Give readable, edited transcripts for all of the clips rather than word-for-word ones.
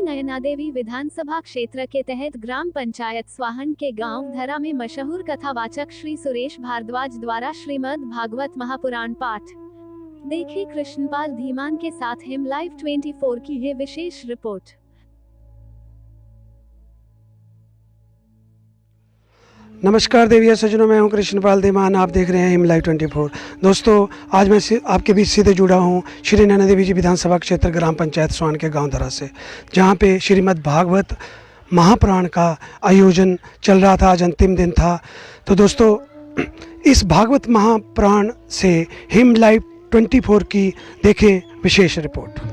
नयना देवी विधानसभा क्षेत्र के तहत ग्राम पंचायत स्वाहन के गांव धरा में मशहूर कथावाचक श्री सुरेश भारद्वाज द्वारा श्रीमद् भागवत महापुराण पाठ। देखिए कृष्णपाल धीमान के साथ हिम लाइव 24 की है विशेष रिपोर्ट। नमस्कार देविया सज्जनों, मैं हूं कृष्णपाल धीमान। आप देख रहे हैं हिम लाइव 24। दोस्तों, आज मैं आपके बीच सीधे जुड़ा हूं श्री नैना देवी जी विधानसभा क्षेत्र ग्राम पंचायत स्वान के गांव धरा से, जहां पे श्रीमद् भागवत महापुराण का आयोजन चल रहा था। आज अंतिम दिन था। तो दोस्तों, इस भागवत महापुराण से हिम लाइव 24 की देखें विशेष रिपोर्ट।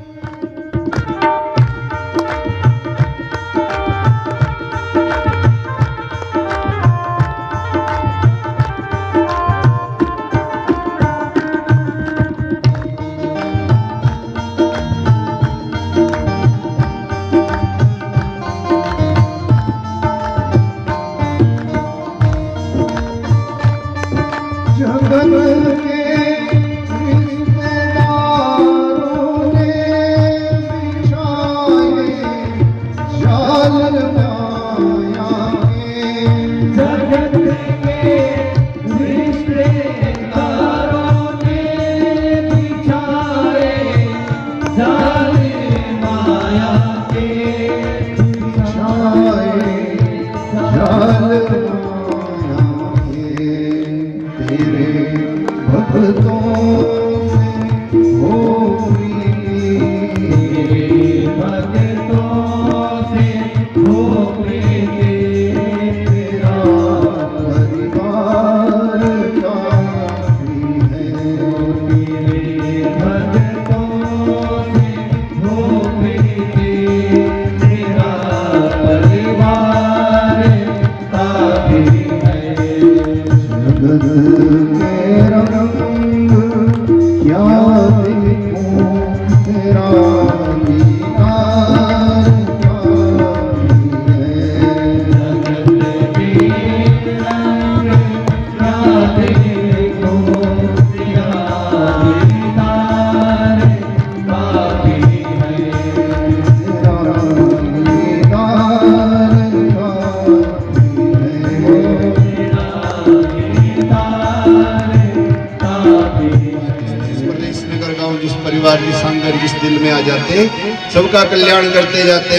की संगर जिस दिल में आ जाते, सबका कल्याण करते जाते।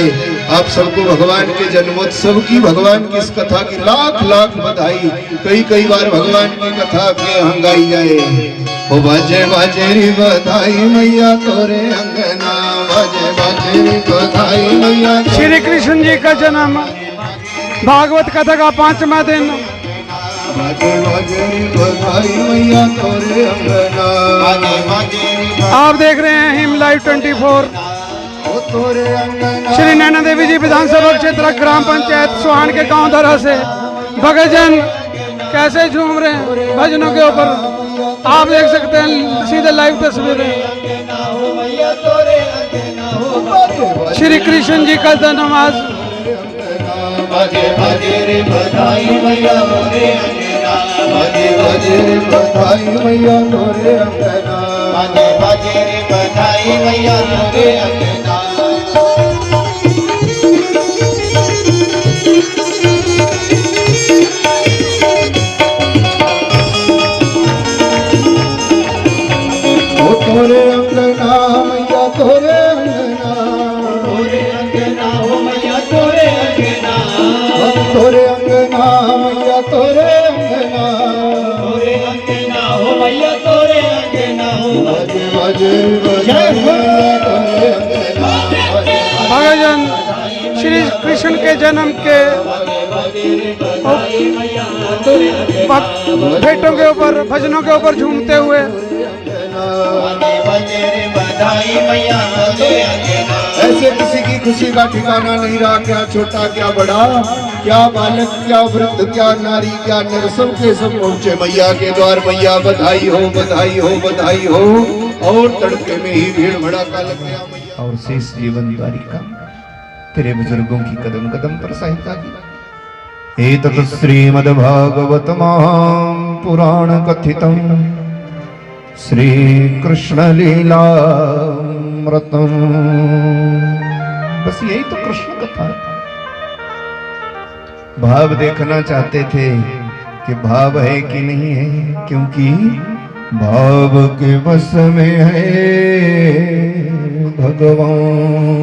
आप सबको भगवान के जन्मोत्सव की, भगवान की इस कथा की लाख लाख बधाई। कई बार भगवान की कथा के हंगाई जाए। ओ बाजे बाजे री बधाई मैया तोरे अंगना, बाजे बाजे री बधाई मैया। श्री कृष्ण जी का जन्म भागवत कथा का 5वां दिन। बाजे बाजे री बधाई मैया तोरे अंगना, बाजे बाजे। आप देख रहे हैं हिम लाइव 24। श्री नैना देवी जी विधानसभा क्षेत्र ग्राम पंचायत स्वान के गांव धरा से भक्तजन कैसे झूम रहे हैं भजनों के ऊपर। आप देख सकते हैं सीधे लाइव तस्वीरें। श्री कृष्ण जी का जन्म आज। तोरे अंगना मैया तोरे अंगना, तोरे अंगना हो मैया तोरे अंगना, तोरे अंगना मैया तोरे अंगना, तोरे अंगना हो मैया तोरे अंगना। बाजे बाजे भगवान श्री कृष्ण के जन्म के भेंटों के ऊपर, भजनों के ऊपर झूमते हुए। ऐसे किसी की खुशी का ठिकाना नहीं रहा, क्या छोटा क्या बड़ा, क्या बालक क्या वृद्ध क्या नारी क्या नर, सब के सब पहुंचे मैया के द्वार। मैया बधाई हो बधाई हो बधाई हो। और तड़के में ही भीड़ भड़ाका लग गया मैया। और शेष जीवन द्वारिका तेरे बुजुर्गों की कदम कदम पर सहायता की। एतत् श्रीमद् भागवत महापुराण कथितम् श्री कृष्ण लीलामृतम् बस यही तो कृष्ण कथा है। भाव देखना चाहते थे कि भाव है कि नहीं है, क्योंकि भाव के बस में है भगवान।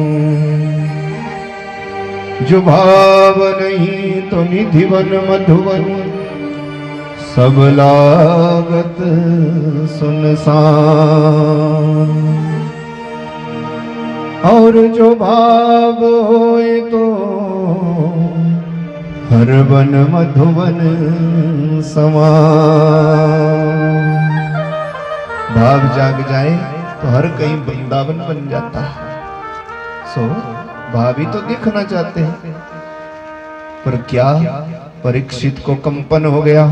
जो भाव नहीं तो निधिवन मधुवन सब लागत सुनसान। और जो भाव होए तो हर वन मधुवन समान। भाव जाग जाए तो हर कहीं वृंदावन बन जाता है। सो भाभी तो देखना चाहते हैं, पर क्या परीक्षित को कंपन हो गया,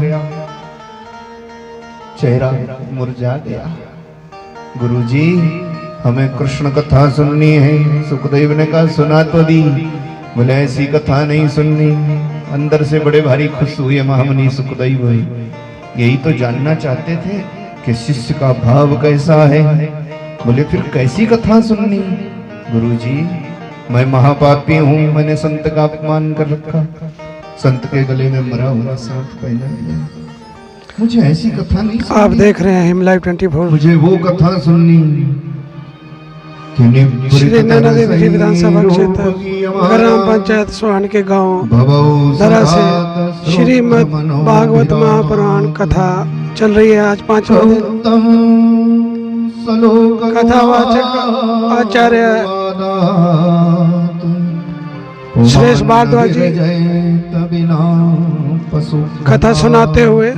चेहरा मुरझा गया। गुरुजी हमें कृष्ण कथा सुननी है। सुखदेव ने कहा सुना तो दी, बोले ऐसी कथा नहीं सुननी। अंदर से बड़े भारी खुश हुए महामुनि सुखदेव। यही तो जानना चाहते थे कि शिष्य का भाव कैसा है। बोले फिर कैसी कथा सुननी। गुरुजी मैं महापापी हूँ, मैंने संत का अपमान कर रखा, संत के गले में मरा हुआ सांप पहना लिया, मुझे ऐसी कथा नहीं सुननी। आप देख रहे हैं हिम लाइव 24। मुझे वो कथा सुननी। श्री नैना देवी जी विधानसभा क्षेत्र ग्राम पंचायत सोहान के गांव धरा से श्रीमद् भागवत महापुराण कथा चल रही है। आज 5वां दिन। कथावाचक आचार्य सुरेश भारद्वाज जी कथा सुनाते हुए।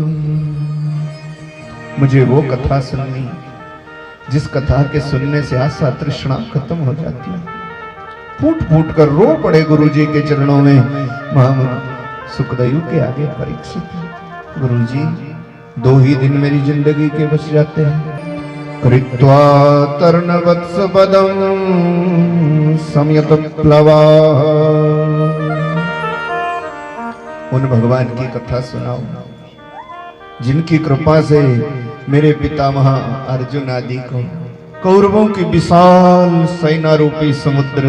मुझे वो कथा सुननी जिस कथा के सुनने से आशा तृष्णा खत्म हो जाती है। फूट फूट कर रो पड़े गुरुजी के चरणों में महामुनि सुखदेव के आगे परीक्षित। गुरुजी 2 ही दिन मेरी जिंदगी के बच जाते हैं। कृत्वा तर्ण वत्स पदम समयत प्लवा। उन भगवान की कथा सुनाओ जिनकी कृपा से मेरे पितामह अर्जुन आदि को कौरवों की विशाल सेना रूपी समुद्र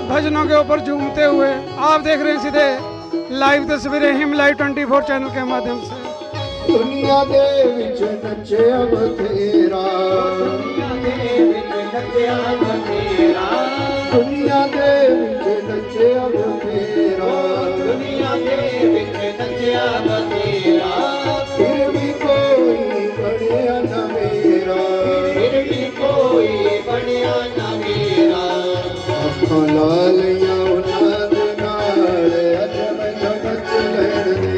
भजनों के ऊपर झूमते हुए आप देख रहे हैं सीधे लाइव तस्वीरें हिम लाइव 24 चैनल के माध्यम से। दुनिया दे विच नचे बथेरा, दुनिया दे विच नचे बथेरा, दुनिया दे विच नचे बथेरा, दुनिया दे विच नचे बथेरा। फिर भी कोई बढ़िया न मेरा, फिर भी कोई बढ़िया न मेरा। लाल यमुना दे नाल अज मैनू नच लैण दे,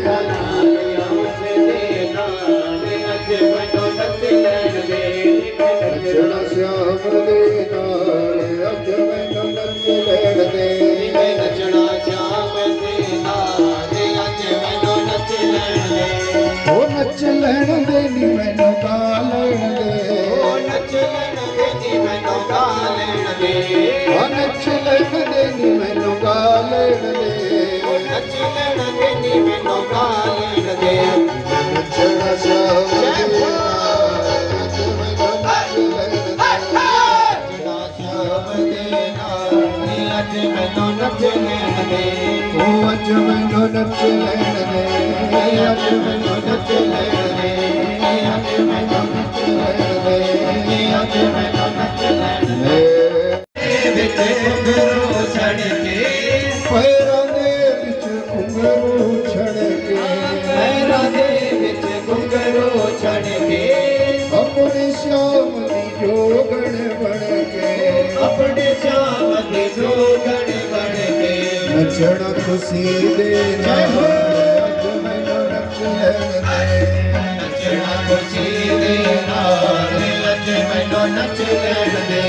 लाल यमुना दे नाल अज मैनू नच लैण दे। नचना श्याम दे नाल अज मैनू नच लैण दे, नचना श्याम दे नाल अज मैनू नच लैण दे। ओ नच लैण दे नी मैनू गा लैण दे, ओ नच लैण दे नी मैनू गा लैण दे। नच लैण दे नी मैनू गा लैण दे, नच लैण दे नी मैनू गा लैण दे। नचना श्याम दे नाल अज मैनू नच लैण दे, नचना श्याम दे नाल अज मैनू नच लैण दे। ओ अज मैनू नच लैण दे, अज मैनू नच लैण दे, अज मैनू नच लैण दे, अज मैनू नच लैण दे। घुंघरू छड़ के पैरों दे विच घुंघरू छड़ के, पैरों दे विच घुंघरू छड़ के। अपने श्याम दी जोगण बन के, अपने श्याम दी जोगण बन के। नचना खुशी दे नाल अज मैनू नच लैण दे, नचना खुशी दे नाल अज मैनू नच लैण दे।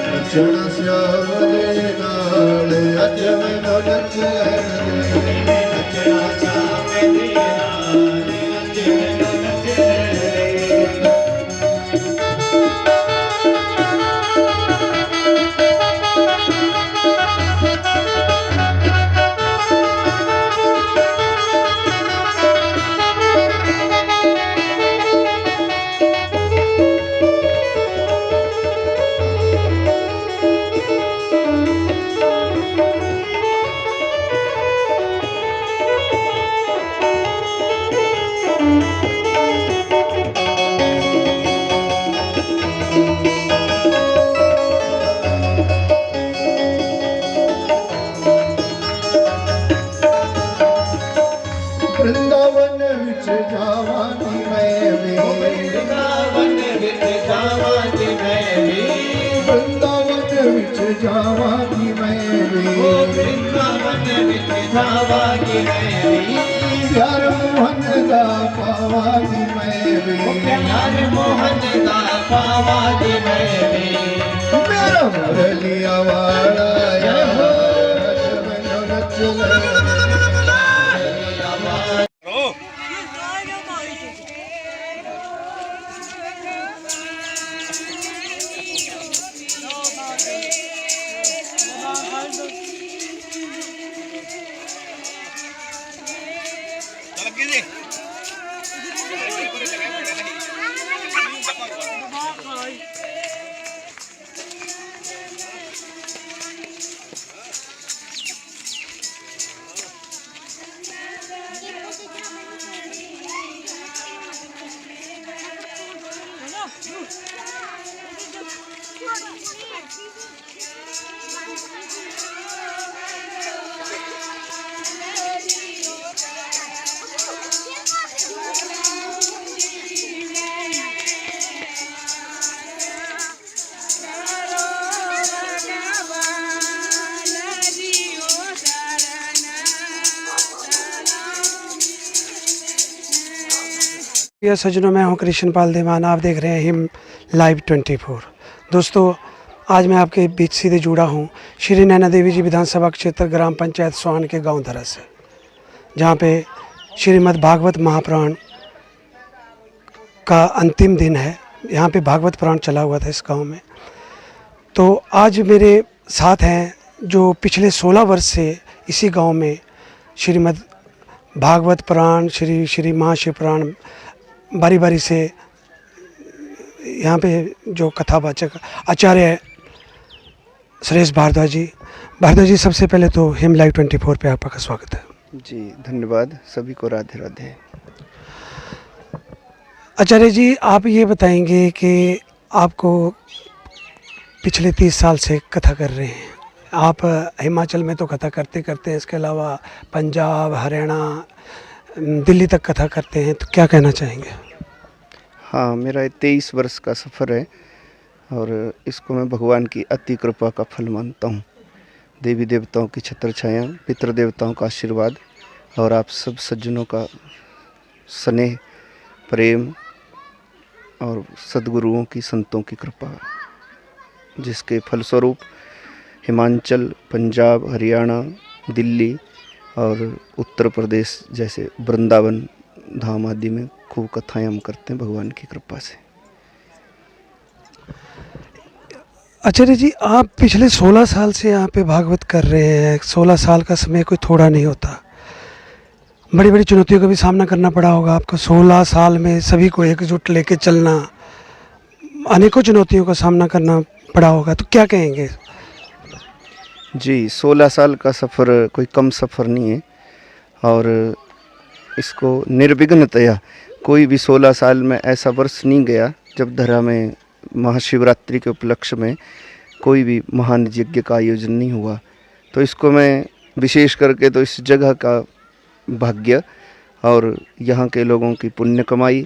नचना श्याम दे नाल अज मैनू नच लैण दे, नचना श्याम दे नाल जावांगी मैं भी, ओ वृंदावन विच जावांगी मैं भी, प्यार मोहन दा पावांगी मैं भी, प्यार मोहन दा पावांगी मैं भी, मेरा मुरलिया वाला या हो मैनू नच ले। ये सज्जनों, मैं हूं कृष्ण पाल देवान। आप देख रहे हैं हिम लाइव 24। दोस्तों, आज मैं आपके बीच सीधे जुड़ा हूं श्री नैना देवी जी विधानसभा क्षेत्र ग्राम पंचायत स्वान के गांव धरा से, जहां पे श्रीमद् भागवत महापुराण का अंतिम दिन है। यहां पे भागवत पुराण चला हुआ था इस गांव में। तो आज मेरे साथ हैं जो पिछले 16 वर्ष से इसी गांव में श्रीमद् भागवत पुराण, श्री महाशिवपुराण बारी बारी से यहाँ पे जो कथावाचक आचार्य सुरेश भारद्वाज जी। भारद्वाज जी, सबसे पहले तो हिम लाइव 24 पे आपका स्वागत है। जी धन्यवाद, सभी को राधे राधे। आचार्य जी, आप ये बताएंगे कि आपको पिछले 30 साल से कथा कर रहे हैं। आप हिमाचल में तो कथा करते करते हैं, इसके अलावा पंजाब, हरियाणा, दिल्ली तक कथा करते हैं, तो क्या कहना चाहेंगे? हाँ, मेरा 23 वर्ष का सफ़र है और इसको मैं भगवान की अति कृपा का फल मानता हूँ। देवी देवताओं की छत्र छाया, पितृ देवताओं का आशीर्वाद और आप सब सज्जनों का स्नेह, प्रेम और सद्गुरुओं की, संतों की कृपा, जिसके फलस्वरूप हिमाचल, पंजाब, हरियाणा, दिल्ली और उत्तर प्रदेश जैसे वृंदावन धाम आदि में खूब कथाएं हम करते हैं भगवान की कृपा से। आचार्य जी, आप पिछले 16 साल से यहाँ पे भागवत कर रहे हैं। 16 साल का समय कोई थोड़ा नहीं होता। बड़ी बड़ी चुनौतियों का भी सामना करना पड़ा होगा आपको। 16 साल में सभी को एकजुट लेके चलना, अनेकों चुनौतियों का सामना करना पड़ा होगा, तो क्या कहेंगे? जी, 16 साल का सफ़र कोई कम सफ़र नहीं है और इसको निर्विघ्नतया कोई भी 16 साल में ऐसा वर्ष नहीं गया जब धरा में महाशिवरात्रि के उपलक्ष्य में कोई भी महान यज्ञ का आयोजन नहीं हुआ। तो इसको मैं विशेष करके तो इस जगह का भाग्य और यहाँ के लोगों की पुण्य कमाई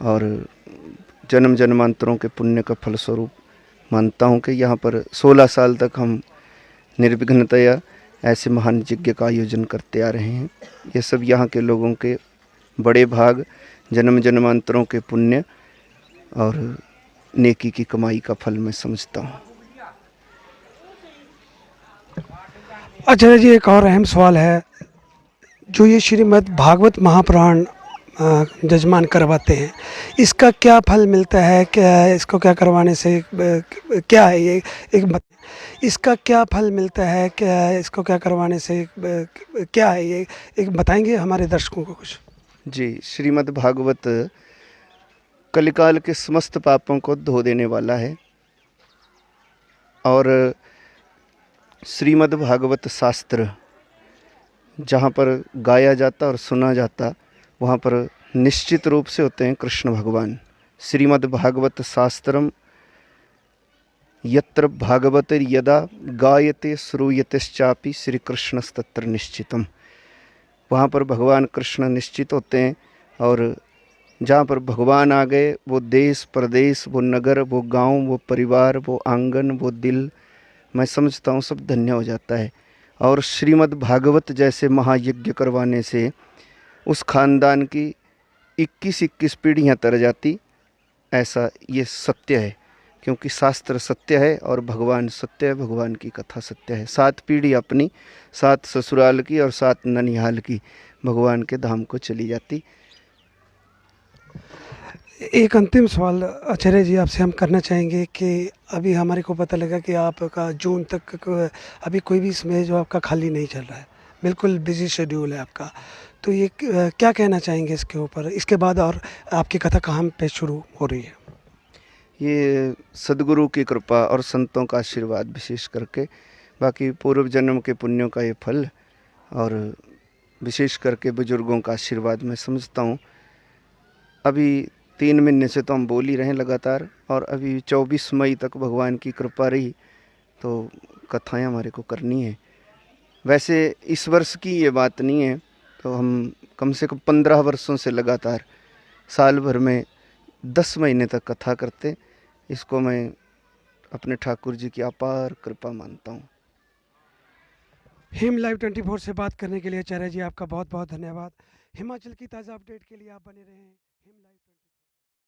और जन्म जन्मांतरों के पुण्य का फलस्वरूप मानता हूँ कि यहाँ पर 16 साल तक हम निर्विघ्नतया ऐसे महान यज्ञ का आयोजन करते आ रहे हैं। ये सब यहाँ के लोगों के बड़े भाग, जन्म जन्मांतरों के पुण्य और नेकी की कमाई का फल मैं समझता हूँ। आचार्य जी, एक और अहम सवाल है। जो ये श्रीमद् भागवत महापुराण जजमान करवाते हैं, इसका क्या फल मिलता है? क्या इसको क्या करवाने से क्या है ये इसका क्या फल मिलता है? क्या इसको क्या करवाने से क्या है ये, एक बताएंगे हमारे दर्शकों को कुछ? जी, श्रीमद् भागवत कलिकाल के समस्त पापों को धो देने वाला है और श्रीमद् भागवत शास्त्र जहाँ पर गाया जाता और सुना जाता, वहाँ पर निश्चित रूप से होते हैं कृष्ण भगवान। श्रीमद् भागवत शास्त्रम यत्र भागवत यदा गायते श्रूयतेश्चापि श्री कृष्णस्तत्र निश्चितम। वहाँ पर भगवान कृष्ण निश्चित होते हैं और जहाँ पर भगवान आ गए, वो देश प्रदेश, वो नगर, वो गांव, वो परिवार, वो आंगन, वो दिल, मैं समझता हूँ सब धन्य हो जाता है। और श्रीमद् भागवत जैसे महायज्ञ करवाने से उस खानदान की 21 पीढ़ियाँ तर जाती, ऐसा ये सत्य है। क्योंकि शास्त्र सत्य है और भगवान सत्य है, भगवान की कथा सत्य है। 7 पीढ़ी अपनी, 7 ससुराल की और 7 ननिहाल की भगवान के धाम को चली जाती। एक अंतिम सवाल आचार्य जी आपसे हम करना चाहेंगे कि अभी हमारे को पता लगा कि आपका जून तक अभी कोई भी समय जो आपका खाली नहीं चल रहा है, बिल्कुल बिजी शेड्यूल है आपका। तो ये क्या कहना चाहेंगे इसके ऊपर, इसके बाद और आपकी कथा कहाँ पे शुरू हो रही है? ये सदगुरु की कृपा और संतों का आशीर्वाद विशेष करके, बाकी पूर्व जन्म के पुण्यों का ये फल और विशेष करके बुजुर्गों का आशीर्वाद मैं समझता हूँ। अभी 3 महीने से तो हम बोल ही रहे हैं लगातार, और अभी 24 मई तक भगवान की कृपा रही तो कथाएं हमारे को करनी है। वैसे इस वर्ष की ये बात नहीं है, तो हम कम से कम 15 वर्षों से लगातार साल भर में 10 महीने तक कथा करते। इसको मैं अपने ठाकुर जी की अपार कृपा मानता हूँ। हिम लाइव 24 से बात करने के लिए आचार्य जी आपका बहुत बहुत धन्यवाद। हिमाचल की ताज़ा अपडेट के लिए आप बने रहें हिम लाइव।